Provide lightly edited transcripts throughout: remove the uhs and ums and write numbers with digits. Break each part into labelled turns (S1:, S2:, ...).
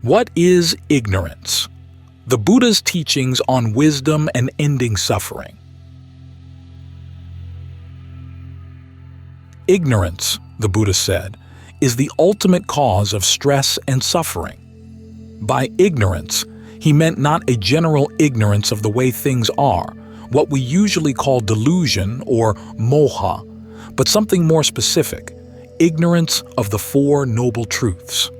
S1: What is ignorance? The Buddha's teachings on wisdom and ending suffering. Ignorance, the Buddha said, is the ultimate cause of stress and suffering. By ignorance, he meant not a general ignorance of the way things are, what we usually call delusion or moha, but something more specific, ignorance of the Four Noble Truths.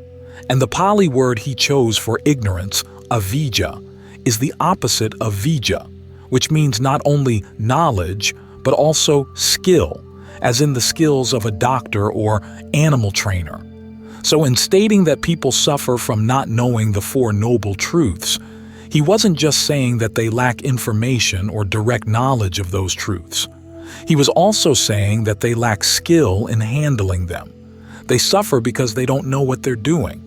S1: And the Pali word he chose for ignorance, avijjā, is the opposite of vijja, which means not only knowledge, but also skill, as in the skills of a doctor or animal trainer. So in stating that people suffer from not knowing the Four Noble Truths, he wasn't just saying that they lack information or direct knowledge of those truths. He was also saying that they lack skill in handling them. They suffer because they don't know what they're doing.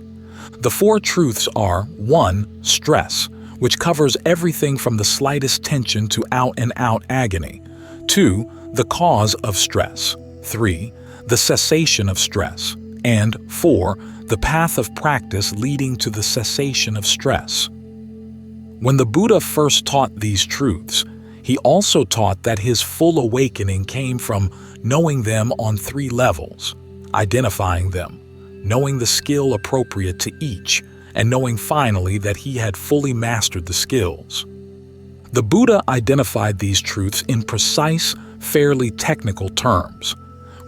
S1: The four truths are 1. Stress, which covers everything from the slightest tension to out-and-out agony. 2. The cause of stress. 3. The cessation of stress. And 4. The path of practice leading to the cessation of stress. When the Buddha first taught these truths, he also taught that his full awakening came from knowing them on 3 levels, identifying them, knowing the skill appropriate to each, and knowing finally that he had fully mastered the skills. The Buddha identified these truths in precise, fairly technical terms.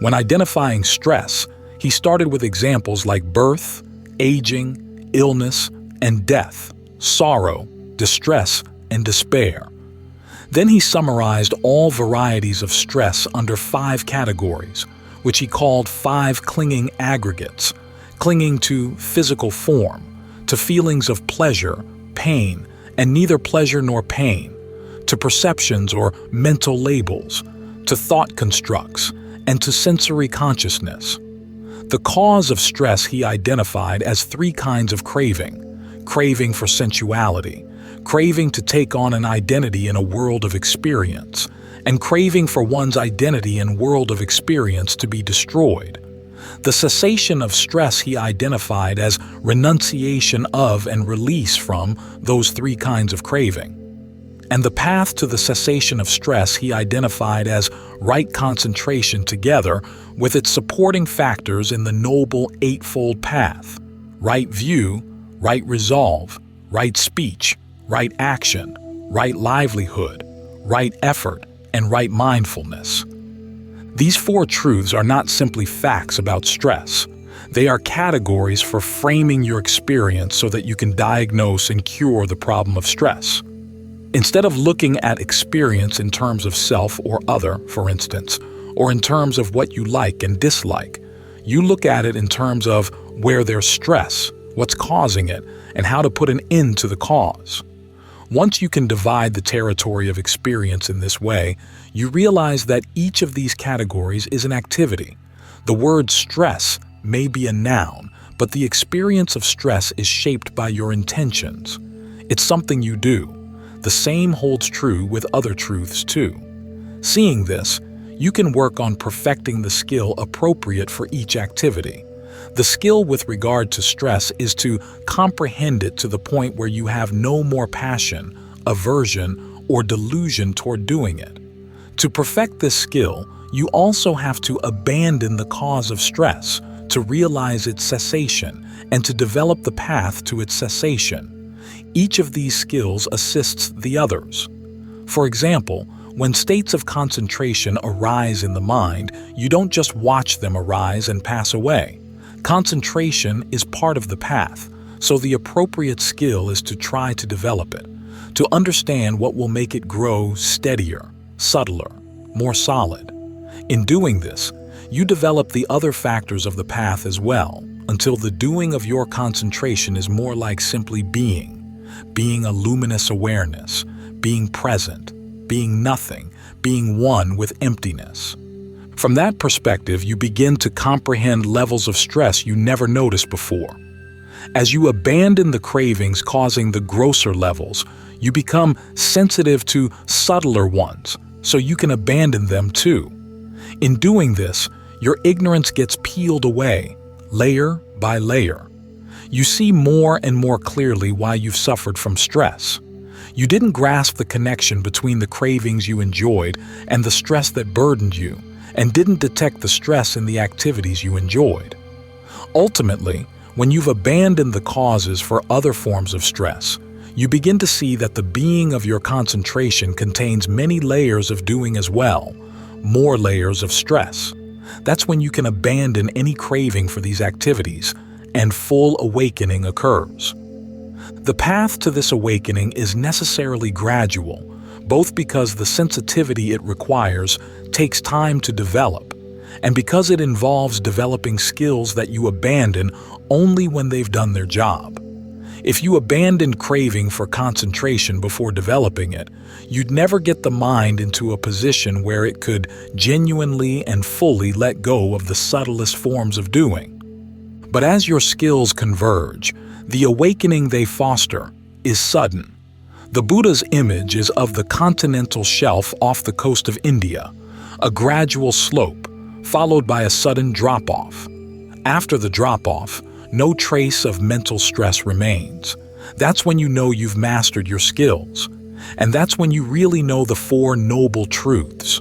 S1: When identifying stress, he started with examples like birth, aging, illness, and death, sorrow, distress, and despair. Then he summarized all varieties of stress under 5 categories, which he called 5 clinging aggregates, clinging to physical form, to feelings of pleasure, pain, and neither pleasure nor pain, to perceptions or mental labels, to thought constructs, and to sensory consciousness. The cause of stress he identified as 3 kinds of craving: craving for sensuality, craving to take on an identity in a world of experience, and craving for one's identity and world of experience to be destroyed. The cessation of stress he identified as renunciation of and release from those 3 kinds of craving. And the path to the cessation of stress he identified as right concentration together with its supporting factors in the Noble Eightfold Path: right view, right resolve, right speech, right action, right livelihood, right effort, and right mindfulness. These 4 truths are not simply facts about stress. They are categories for framing your experience so that you can diagnose and cure the problem of stress. Instead of looking at experience in terms of self or other, for instance, or in terms of what you like and dislike, you look at it in terms of where there's stress, what's causing it, and how to put an end to the cause. Once you can divide the territory of experience in this way, you realize that each of these categories is an activity. The word stress may be a noun, but the experience of stress is shaped by your intentions. It's something you do. The same holds true with other truths too. Seeing this, you can work on perfecting the skill appropriate for each activity. The skill with regard to stress is to comprehend it to the point where you have no more passion, aversion, or delusion toward doing it. To perfect this skill, you also have to abandon the cause of stress, to realize its cessation, and to develop the path to its cessation. Each of these skills assists the others. For example, when states of concentration arise in the mind, you don't just watch them arise and pass away. Concentration is part of the path, so the appropriate skill is to try to develop it, to understand what will make it grow steadier, subtler, more solid. In doing this, you develop the other factors of the path as well, until the doing of your concentration is more like simply being a luminous awareness, being present, being nothing, being one with emptiness. From that perspective, you begin to comprehend levels of stress you never noticed before. As you abandon the cravings causing the grosser levels, you become sensitive to subtler ones, so you can abandon them too. In doing this, your ignorance gets peeled away, layer by layer. You see more and more clearly why you've suffered from stress. You didn't grasp the connection between the cravings you enjoyed and the stress that burdened you, and didn't detect the stress in the activities you enjoyed. Ultimately, when you've abandoned the causes for other forms of stress, you begin to see that the being of your concentration contains many layers of doing as well, more layers of stress. That's when you can abandon any craving for these activities, and full awakening occurs. The path to this awakening is necessarily gradual, both because the sensitivity it requires takes time to develop, and because it involves developing skills that you abandon only when they've done their job. If you abandoned craving for concentration before developing it, you'd never get the mind into a position where it could genuinely and fully let go of the subtlest forms of doing. But as your skills converge, the awakening they foster is sudden. The Buddha's image is of the continental shelf off the coast of India, a gradual slope, followed by a sudden drop-off. After the drop-off, no trace of mental stress remains. That's when you know you've mastered your skills. And that's when you really know the Four Noble Truths.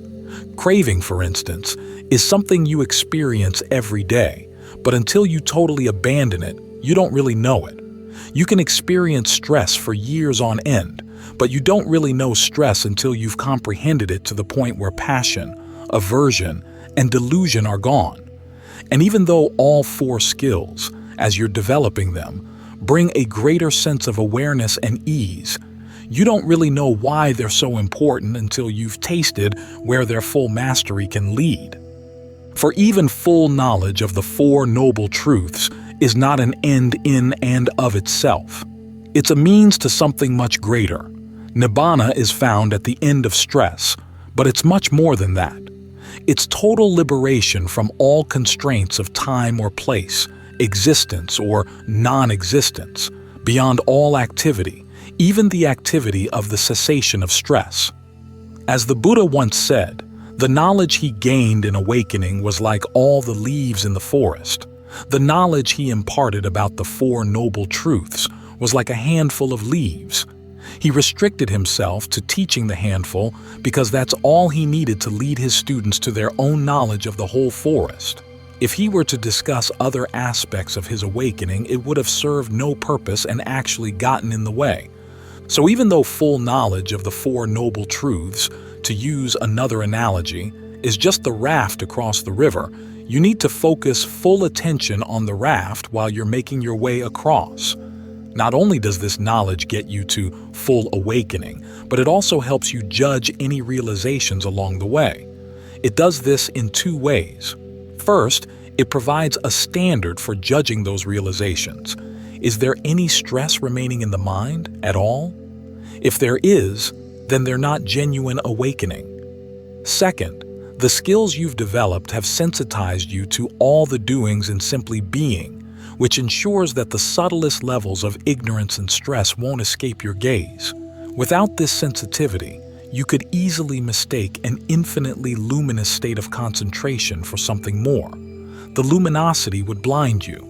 S1: Craving, for instance, is something you experience every day, but until you totally abandon it, you don't really know it. You can experience stress for years on end, but you don't really know stress until you've comprehended it to the point where passion, aversion, and delusion are gone. And even though all four skills, as you're developing them, bring a greater sense of awareness and ease, you don't really know why they're so important until you've tasted where their full mastery can lead. For even full knowledge of the Four Noble Truths is not an end in and of itself. It's a means to something much greater. Nibbāna is found at the end of stress, but it's much more than that. It's total liberation from all constraints of time or place, existence or non-existence, beyond all activity, even the activity of the cessation of stress. As the Buddha once said, the knowledge he gained in awakening was like all the leaves in the forest. The knowledge he imparted about the Four Noble Truths was like a handful of leaves. He restricted himself to teaching the handful because that's all he needed to lead his students to their own knowledge of the whole forest. If he were to discuss other aspects of his awakening, it would have served no purpose and actually gotten in the way. So even though full knowledge of the Four Noble Truths, to use another analogy, is just the raft across the river, you need to focus full attention on the raft while you're making your way across. Not only does this knowledge get you to full awakening, but it also helps you judge any realizations along the way. It does this in two ways. First, it provides a standard for judging those realizations. Is there any stress remaining in the mind at all? If there is, then they're not genuine awakening. Second, the skills you've developed have sensitized you to all the doings and simply being, which ensures that the subtlest levels of ignorance and stress won't escape your gaze. Without this sensitivity, you could easily mistake an infinitely luminous state of concentration for something more. The luminosity would blind you.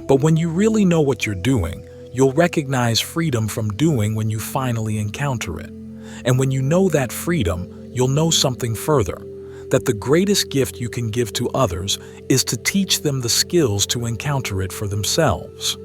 S1: But when you really know what you're doing, you'll recognize freedom from doing when you finally encounter it. And when you know that freedom, you'll know something further, that the greatest gift you can give to others is to teach them the skills to encounter it for themselves.